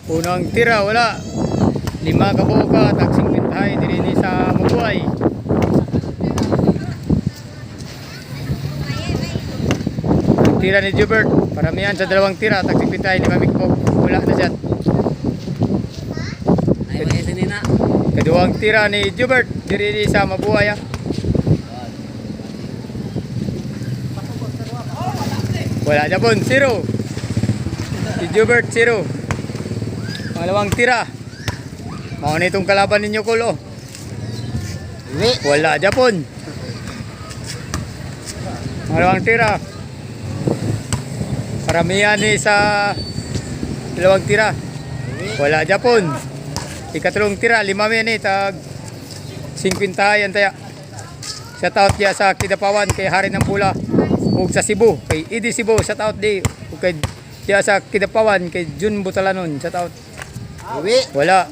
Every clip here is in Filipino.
Unang tira, wala. 5 kabuka, tagsing pintahay, diri ni sa mabuhay. Ang tira ni Jubert, paramihan sa 2 tira, tagsing pintahay, 5 mikpok, wala na siya. Kaduang tira ni Jubert, diri ni sa mabuhay. Wala Japon, 0. Si Jubert, 0. Pangalawang tira. Mga na itong kalaban ninyo, Kulo. Wala Japon. Pangalawang tira. Paramihan ni sa 2 tira. Wala Japon. Ikatlong tira, 5 ni tag 50 yan taya. Shout out niya sa Kidapawan kay Hari ng Pula. Ug sa Cebu kay Idi Cebu, shout out di. Ug kay diya sa Kidapawan kay Jun Butalanon, shout out. Wala.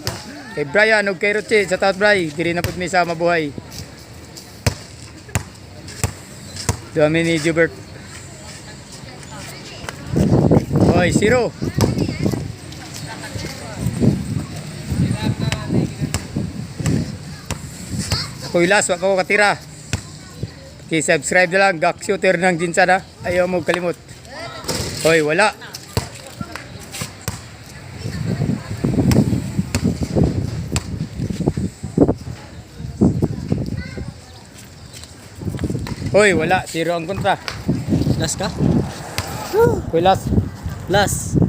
Kay Brian ug kay Roche, shout out Bray. Diri na pud mi sa mabuhay. Dami ni Jubert. Oy, 0. Ako'y last, wak ako katira. I-subscribe na lang, Gak Shooter ng Jinsan ha. Ayaw mo kalimot. Hoy, wala. Hoy, wala. 0 ang kontra. Last ka? Hoy, last. Last.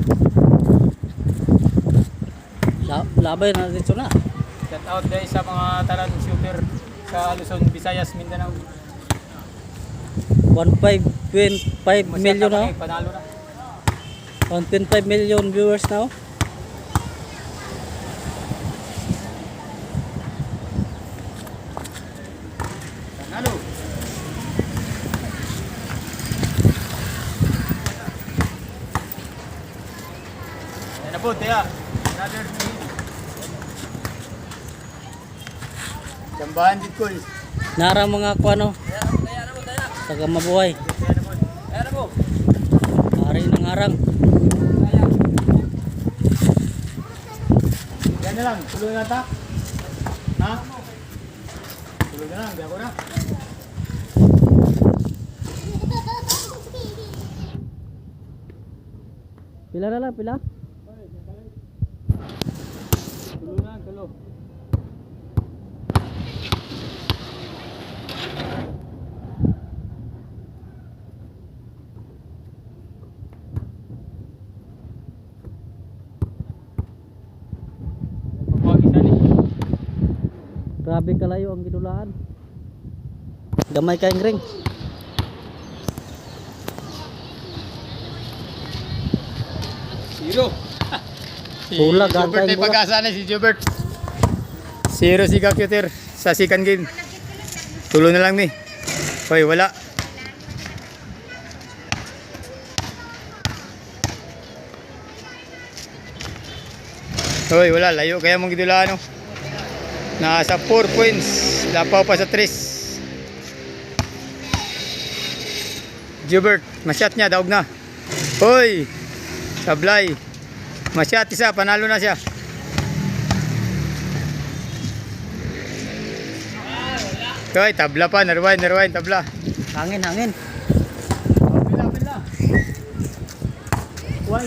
Labay na dito na. Shout out guys sa mga talan shooter sa Luzon, Visayas, Mindanao. 1.5 million na. Panalo na. 1.5 million viewers now. Panalo. Yan na po, tiya. Another Jambahan dit ko. Nara mga kuano. Taga mabuhay. Hari ng harang. Yan na lang, tuloy na ta. Ha? Tuloy na lang, di ako na. Pila na lang, pila? Tuloy na lang, tuloy. Grabe kalayo ang gidulaan. Gamay kaing ring. Zero. Pula, Si Jubert gantay ay pula. pag-asa na si Jubert. 0 si Computer sa second game. Tulo na lang ni. Hoy, wala. Hoy, wala. Layo kaya mong gidulaan, no? Nasa 4 points. Lapaw pa sa 3. Jubert, masyat niya, daog na. Hoy, sablay. Masyat isa, panalo na siya. Hoy, tabla pa, narwain, tabla. Hangin, hangin. Pila. Why?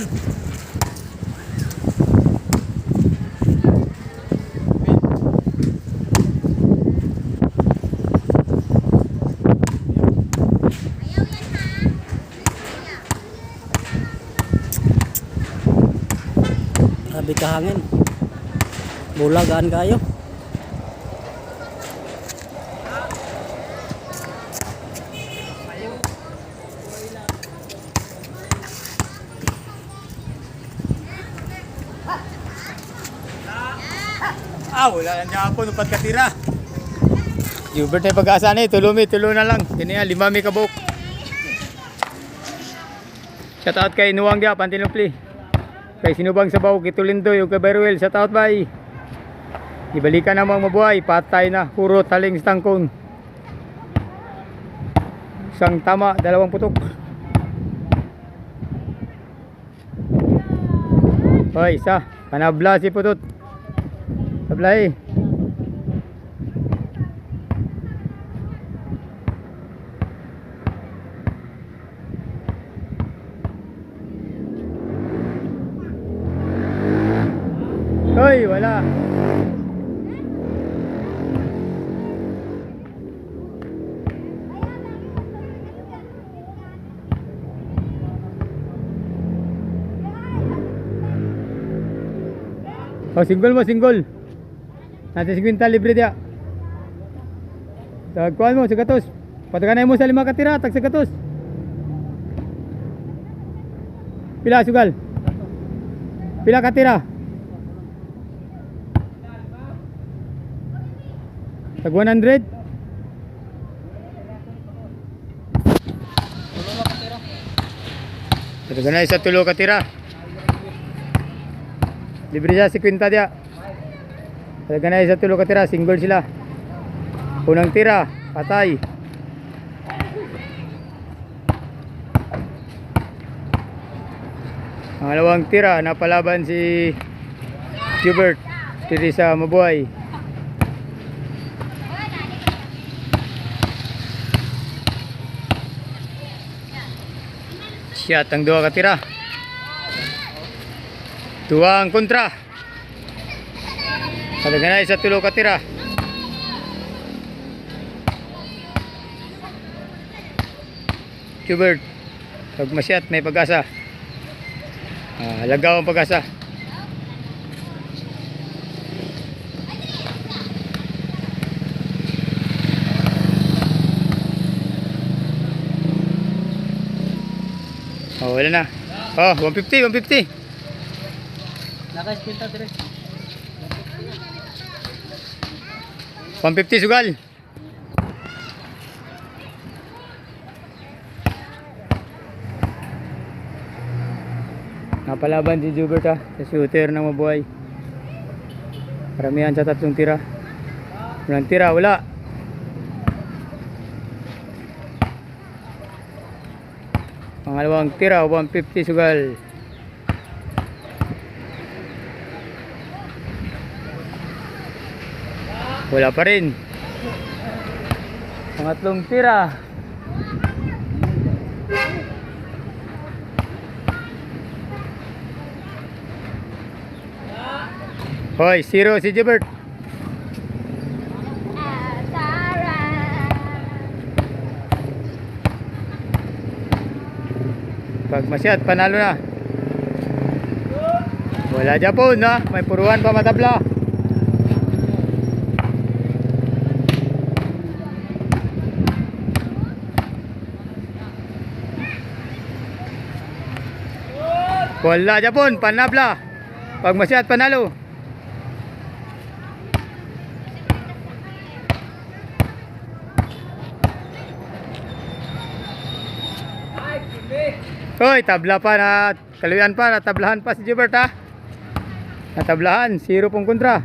Grabe ka hangin. Bulagaan kayo. Wala lang niya po, nupat katira. Jubert ay pag-asa ni, tulo na lang. Kiniya, 5 mi kabuk. Shout out kay Nuwang Dia, Pantinopli. Kay Sinubang Sabaw, Kitulindoy, ug kay Beruel, shout out bye. Ibalikan namang mabuhay, patay na, puro taling stangkon. Isang tama, 2 putok. Hoy, isa. Panabla si Putut. Tablay. Hoy, wala. Oh, single mo, single. Natin 50 libre dia. Tagkuhan mo, sigatos. Pataganay mo sa 5 katira, tag sigatos. Pila sugal? Pila katira? Tag 100? Pataganay sa 3 katira. Libre siya, 50 dia. Talaga na isa tulo ka tira, single sila. Unang tira, patay. Pangalawang tira, napalaban si Hubert dito sa Mabuhay. Shot ang 2 ka tira. Tuwang kontra. Talaga na isa tulo ka tira. Hubert, pag masyat may pag-asa. Lagaw ang pag-asa. Oh, wala na. Oh, 150, 150. Naka-spinta dire. 150 sugal. Napalaban si Hubert sa shooter ng Mabuhay. Paramihan sa 3 tira. Unang tira, wala. Pangalawang tira, 150 sugal. Wala pa rin. Pangatlong tira. Hoy, 0 si Hubert. Pag masyat, panalo na. Wala Japon ha. May puruan pa matabla. Wala Japon, panabla. Pag masyat, panalo. Hoy, tabla pa na, kaluyan pa, natablahan pa si Hubert ha. Natablahan, 0 pong kontra.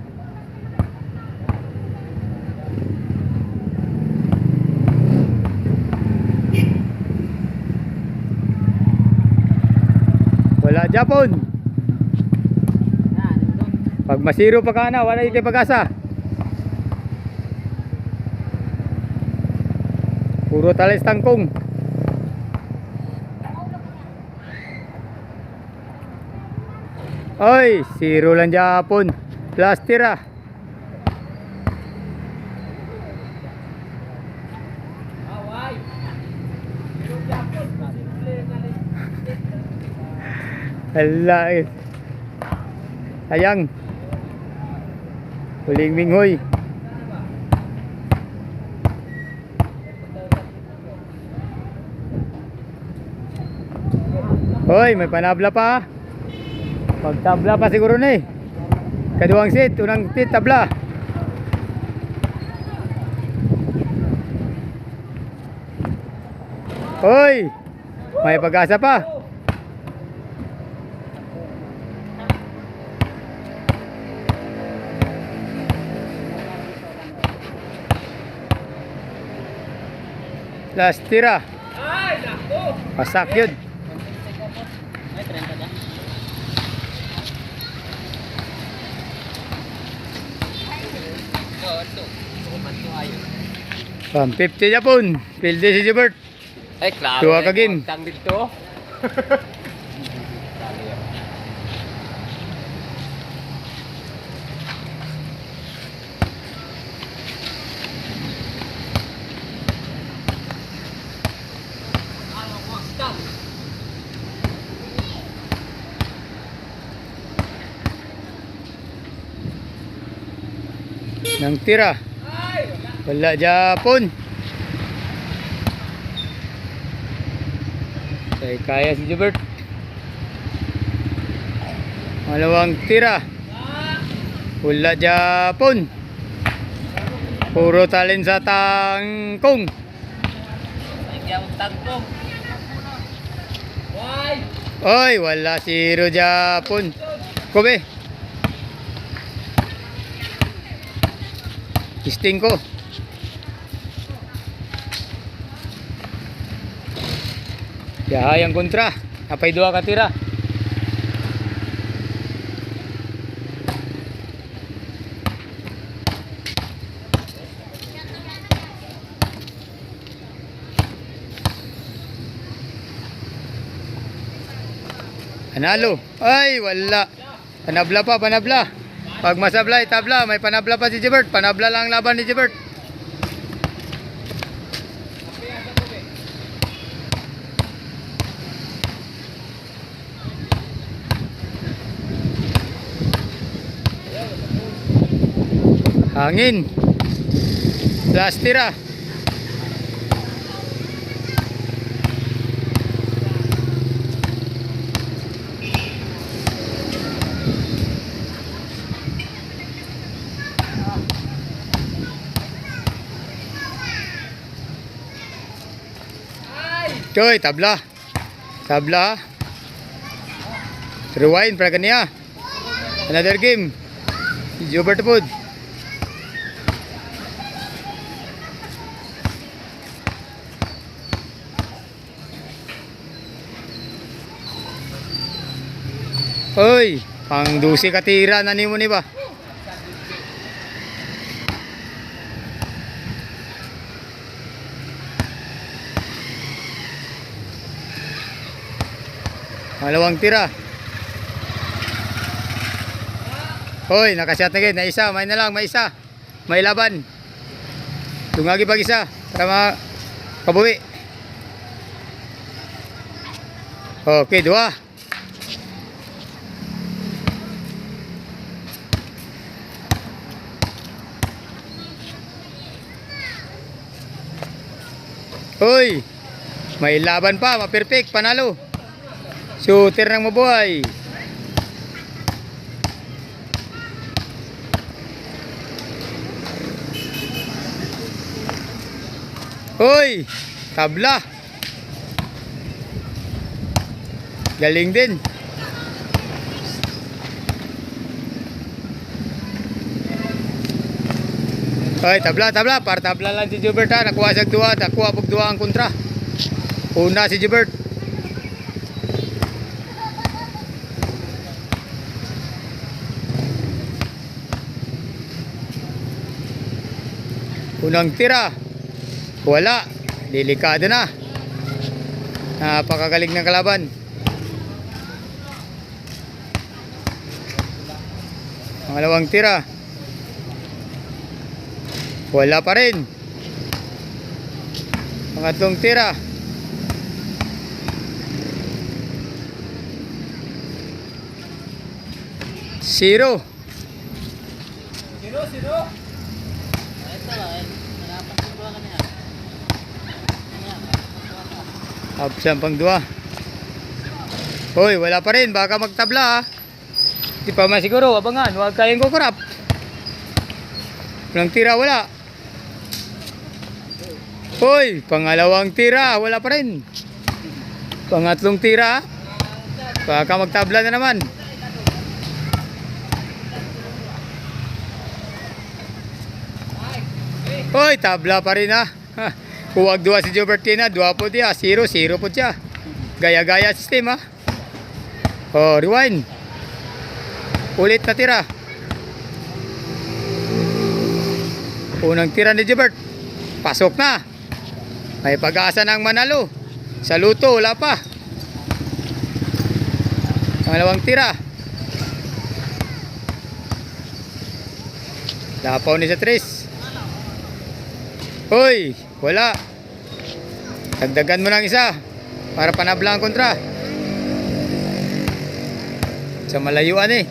Wala Japon. Pag masiro pa ka na, wala ikay pag-asa. Puro talis tangkong. Oy, 0 lang Japon. Plus tira. Hala eh. Sayang. Huling minghoy. Hoy, may panabla pa. Magtabla pa siguro na eh. Kaduang set, unang set tabla. Hoy, may pag-asa pa. Last tira. Pasak yun. 150 Japon. Pilde si Jubert. Ay, klaro. Dua ka game. Tang dito. Nang tira. Wala Japon. Kaya si Jubert. Malawang tira. Wala Japon. Puro talent sa tangkong. Tangkong. Oy, wala zero Japon. Kobe. Kisting ko. Yahay ang kontra. Apay dua ka tira. Panalo. Ay, wala. Panabla pa, panabla. Pag masablay, tabla. May panabla pa si Jibert. Panabla lang ang laban ni Jibert. Hangin. Last tira. Coy, tabla. Tabla. Rewind para kaniya. Another game. Jubert Pod. Oy, pang 12 katira na nimo ni ba? Malawang tira. Hoy, nakasyat na gid na isa, may na lang, may isa. May laban. Tungagi pag isa para makabuwi. Okay, dua. Hoy, may laban pa, ma-perfect, panalo. Shooter ng mabuhay. Hoy, tabla. Galing din. Hoy, tabla, tabla. Para tabla lang si Jubert ha. Nakuha siya dua. Nakuha pag dua ang kontra. Una si Jubert. Unang tira. Wala. Delikado na. Napakagaling ng kalaban. Pangalawang tira. Wala pa rin. Pangatlong tira. Zero. Sino? Absent pang dua. Hoy, wala pa rin. Baka magtabla ha. Di pa masiguro. Abangan. Huwag kayong kukurap. Walang tira, wala. Hoy, pangalawang tira. Wala pa rin. Pangatlong tira. Baka magtabla na naman. Hoy, tabla pa rin ha. Huwag dua si Jobertina, dua po dia, 0-0 po siya. Gaya-gaya sistema. Oh, rewind. Ulit na tira. Unang tira ni Jobert. Pasok na. May pag-asa ng manalo. Sa luto, wala pa. Pangalawang tira. Lapaw ni sa 3. Hoy, wala. Dagdagan mo ng isa para panabla ang kontra. Sa malayuan eh.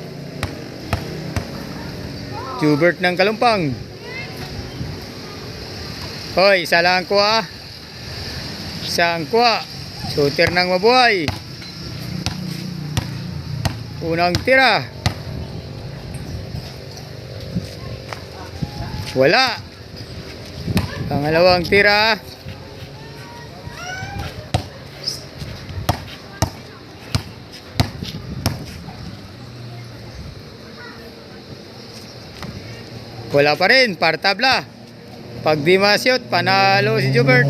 Jobert ng Kalumpang. Hoy, isa lang kuha. Isang kuha. Shooter ng mabuhay. Unang tira. Wala. Pangalawang tira. Wala pa rin, partabla. Pag di masyot, panalo si Jobert.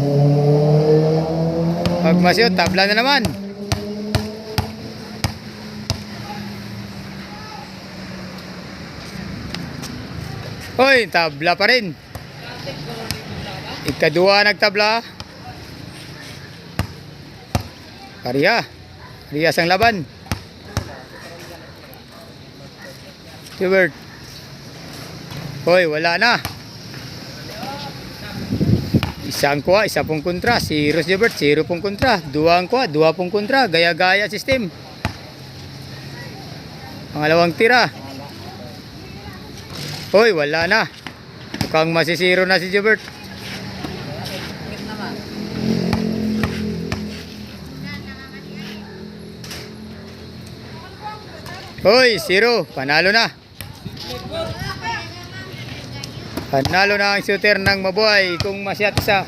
Pag masyot, tabla na naman. Hoy, tabla pa rin. Ikadua nagtabla. Parehas ang laban. Jobert. Hoy, wala na. Isang kuha, isa pong kontra. Si Ross Jobert, 0 pong kontra. Duwang kuha, 2 pong kontra. Gaya-gaya system. Pangalawang tira. Hoy, wala na. Mukhang masisiro na si Jobert. Hoy, 0. Panalo na. Panalo na ang shooter ng mabuhay kung masyat isa.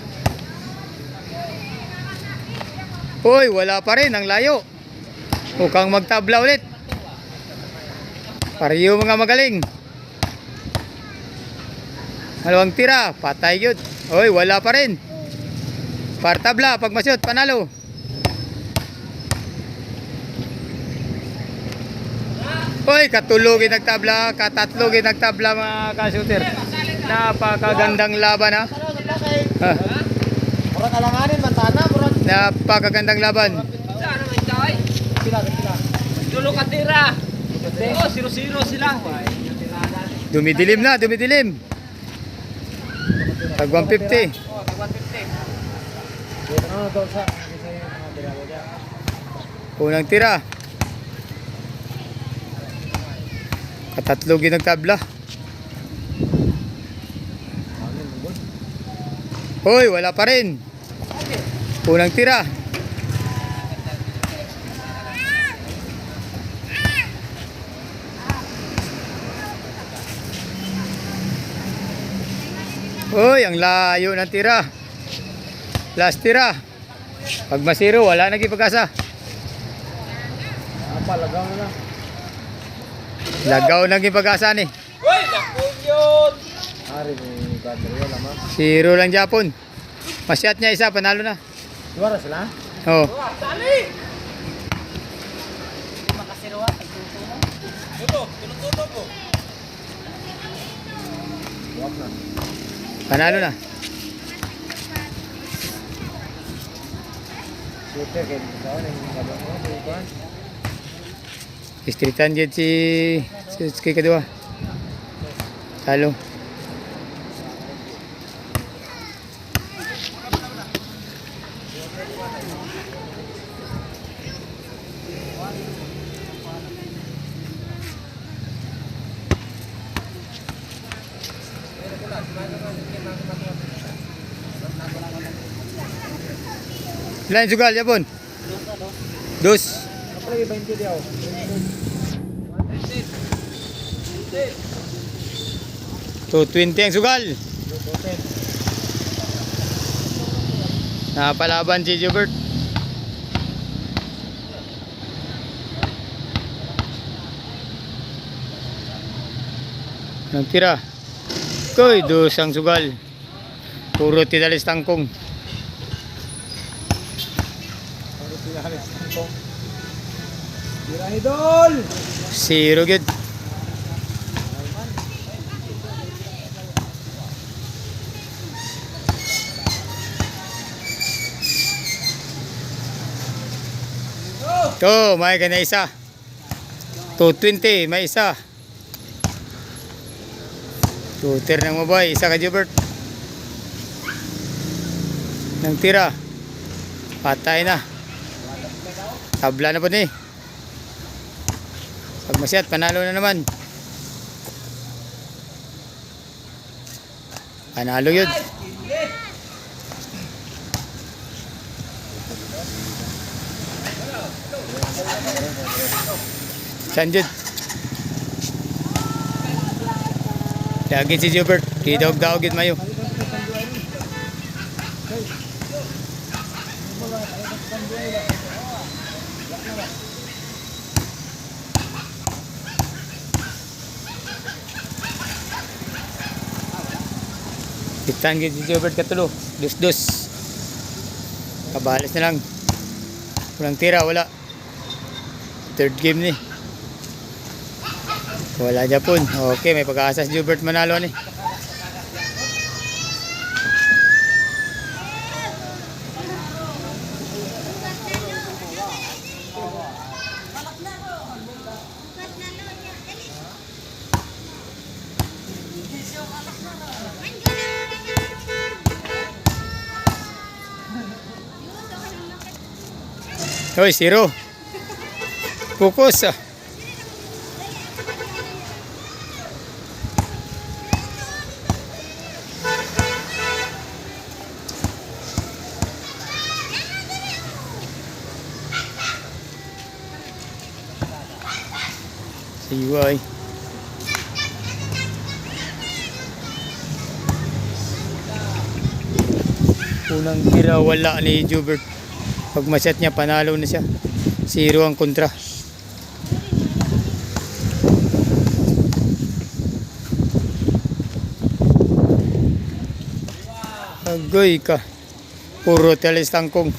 Hoy, wala pa rin. Ang layo. Mukhang magtabla ulit. Pareho mga magaling. Malawang tira. Patay yun. Hoy, wala pa rin. Partabla. Pag masyot, panalo. Hoy, katulogin nagtabla. Katatlogin nagtabla mga ka-shooter. Napakagandang laban ha. Murag alanganin mantana, murag. Napakagandang laban. Dulo ka tira. Oh, 0-0 sila. Dumidilim na, dumidilim. Tag 150. Unang tira. Katatlogin nagtabla. Hoy, wala pa rin. Unang tira. Hoy, ang layo ng tira. Last tira. Pag masiro, wala nang ipag-asa. Lagaw na. Lagaw nang ipag-asa ni. Hoy, naku yun. Ari ni Gabriel lamang. 0 lang Japon. Masyat niya isa, panalo na. Duwara sila. Oh. Dali. Makasiruha ay tutulo. Tulo po. Wag na. Panalo na. Shooter kay ikaw na yung kabang mo, kuan. Istritan dyan si kay kedua. Talo. Ilan sugal, Japon? Dos. Apa lagi 20 dia? 220 ang sugal. Napalaban si Jobert. Nagtira. Koy, dos ang sugal. Puro tidalis tangkong. Tira idol. 0 gid. To, may ka na isa. 220, may isa. 2 ng mabay, isa ka Jubert. Nang tira. Patay na. Tabla na po ni. Pag masyat, panalo na naman. Panalo yun. Sanjud. Lagi si Jubert. Kidawag-dawag yun mayo. Kitan gid si Jubert katulo. Dus-dus. Kabalas na lang. Walang tira, wala. Third game ni. Wala Japon. Okay, may pag-asa si Jubert manalo ni. Hoy, zero. Focus. Siway. Unang tira wala ni Jubert. Pag maset niya panalo na siya. 0 ang kontra. Agoy ka. Puro teles tangkong.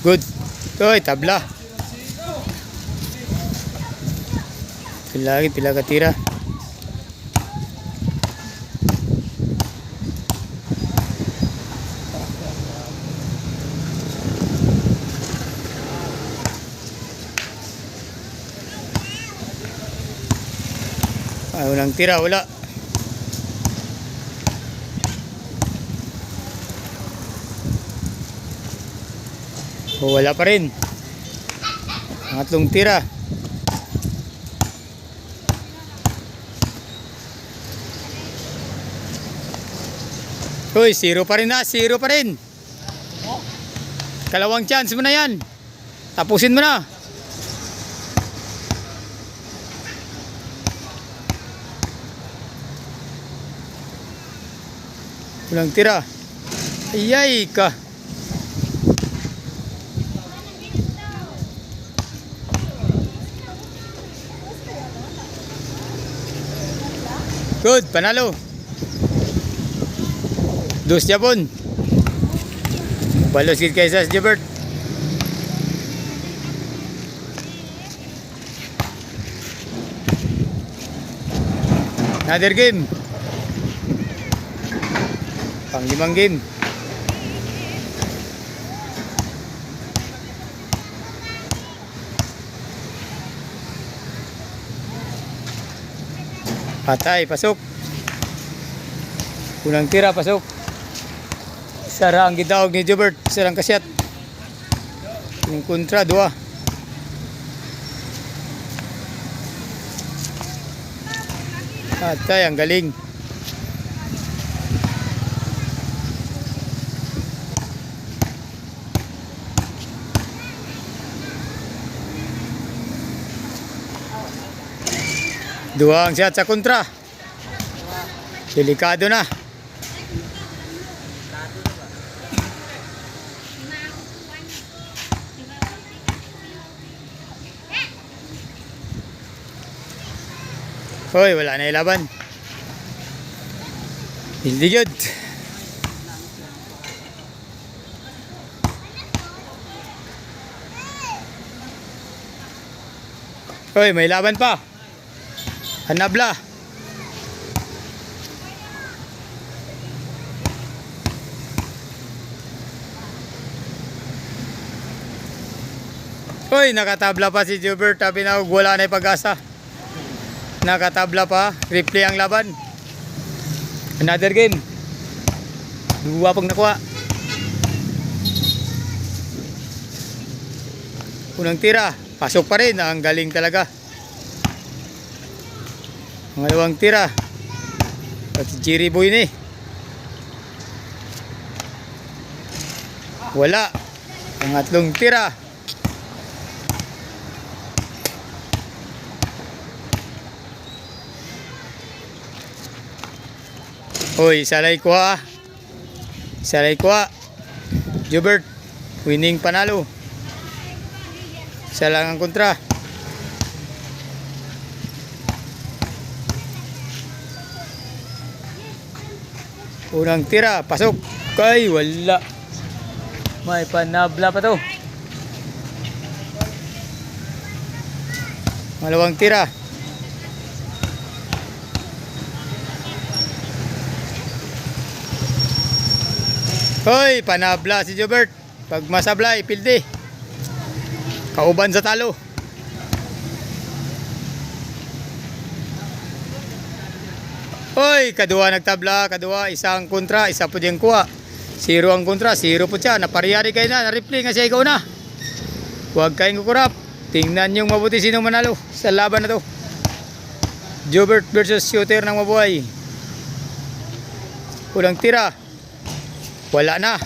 Good. Oy, tabla. Pila ka tira. Walang tira, wala. Wala pa rin. Pangatlong tira. Uy, 0 pa rin na. 0 pa rin. Kalawang chance mo na yan. Tapusin mo na. Walang tira. Ayay ka. Good, panalo. Dos Japon. Balos gid kay Sas Jubert. Another game. Pang-5 game. Patay, pasok. Unang tira, pasok. Sara ang gidawag ni Jubert. Sarang kasyat. Yung kontra, 2. Patay, ang galing. Duang shot sa kontra. Delikado na. Hoy, wala na ilaban. Hindi good. Hoy, may laban pa. Hanabla. Hoy, nakatabla pa si Jubert. Sabi na wala na yung pag-asa. Nakatabla pa. Replay ang laban. Another game. Dua pag nakuha. Unang tira. Pasok pa rin. Ang galing talaga. Pangalawang tira. At si Jerry Boy ni. Wala. Pangatlong tira. Hoy, salay kuha. Salay kuha. Jubert, winning panalo. Isa lang ang kontra. Unang tira, pasok. Kay, wala. May panabla pa to. Malawang tira. Hoy, panabla si Jubert. Pag masablay, pildi. Kauban sa talo. Hoy, kadua nagtabla, kadua, isang kontra, isa po diyang kuha. 0 ang kontra, 0 po siya. Napariyari kayo na, na-replay nga siya ikaw na. Huwag kayong kukurap. Tingnan yung mabuti sinong manalo sa laban na to. Jubert versus shooter ng mabuhay. Ulang tira. Wala na.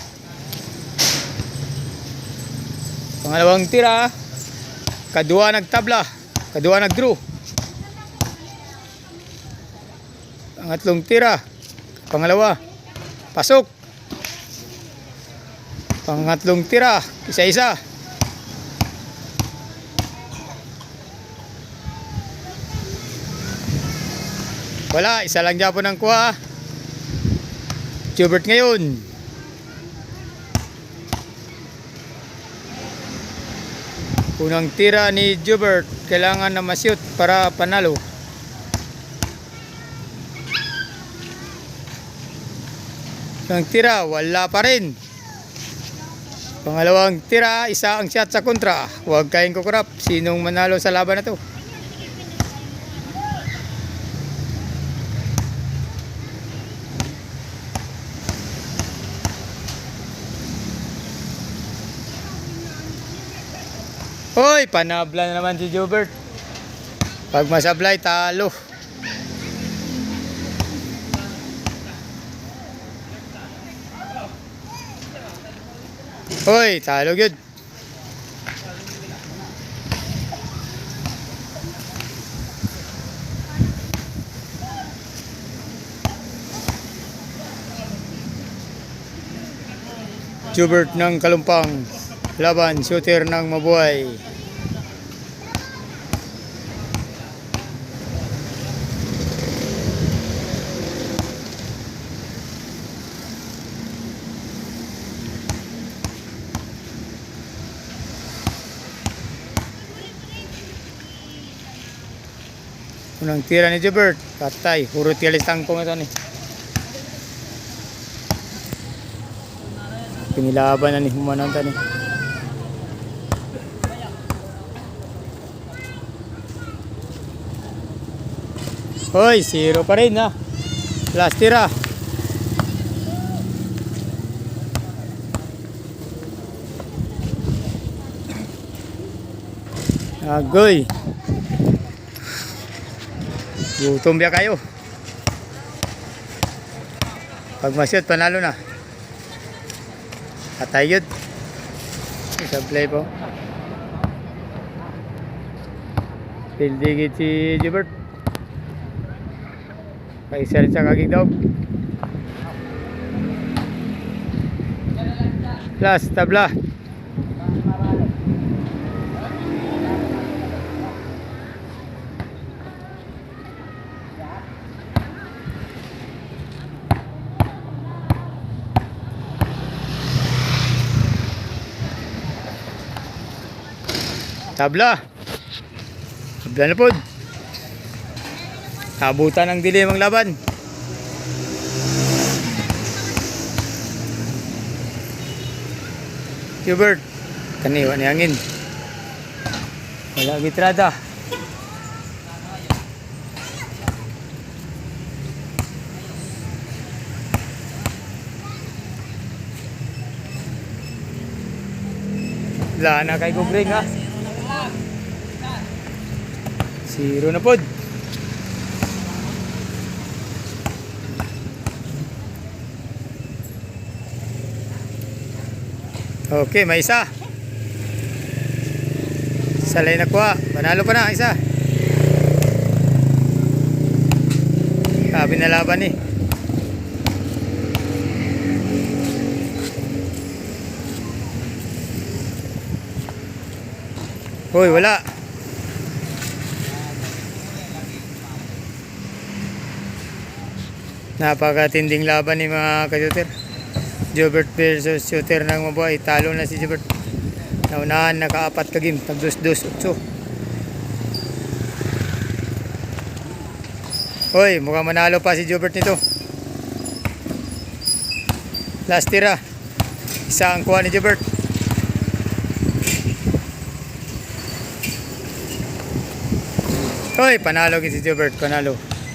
Pangalawang tira. Kadua nagtabla. Kadua nagdraw. Pangatlong tira. Pangalawa. Pasok. Pangatlong tira. Isa-isa. Wala. Isa lang Japon ang kuha. Jubert ngayon. Unang tira ni Jubert, kailangan na ma-shoot para panalo. Unang tira, wala pa rin. Pangalawang tira, isa ang shot sa kontra. Huwag kayong kukurap. Sinong manalo sa laban na to? Hoy, panabla na naman si Jubert. Pag masablay, talo. Hoy, talo yun. Jubert ng Kalumpang. Laban, shooter ng mabuhay. Unang tira ni Jubert. Patay. Hurot yalis tangkong ito ni. Pinilaban na ni Humanang tani. Hoy, 0 pa rin ha. Last tira. Agoy. Gutom biya kayo. Pag masyot, panalo na. Patay yun. Isa play po. Pildigit si Jubert. Kaisa rin sa kagigdaw. Last tabla. Tabla. Tabla na po. Abutan ng dilim ang laban. Jubert, kaniwa ni hangin. Wala gitrada. Wala na kay Gugring ha. Zero na pod. Okay, may isa. Salay na kuha. Manalo pa na, isa. Sabi na laban eh. Hoy, wala. Napakatinding laban ni mga ka-shooter. Jobert versus shooter ng mabuhay. Talo na si Jobert. Naunahan, naka-4 ka game. Tag-2-2-8. Hoy, mukhang manalo pa si Jobert nito. Last tira. Isa ang kuha ni Jobert. Hoy, panalo si Jobert. Panalo.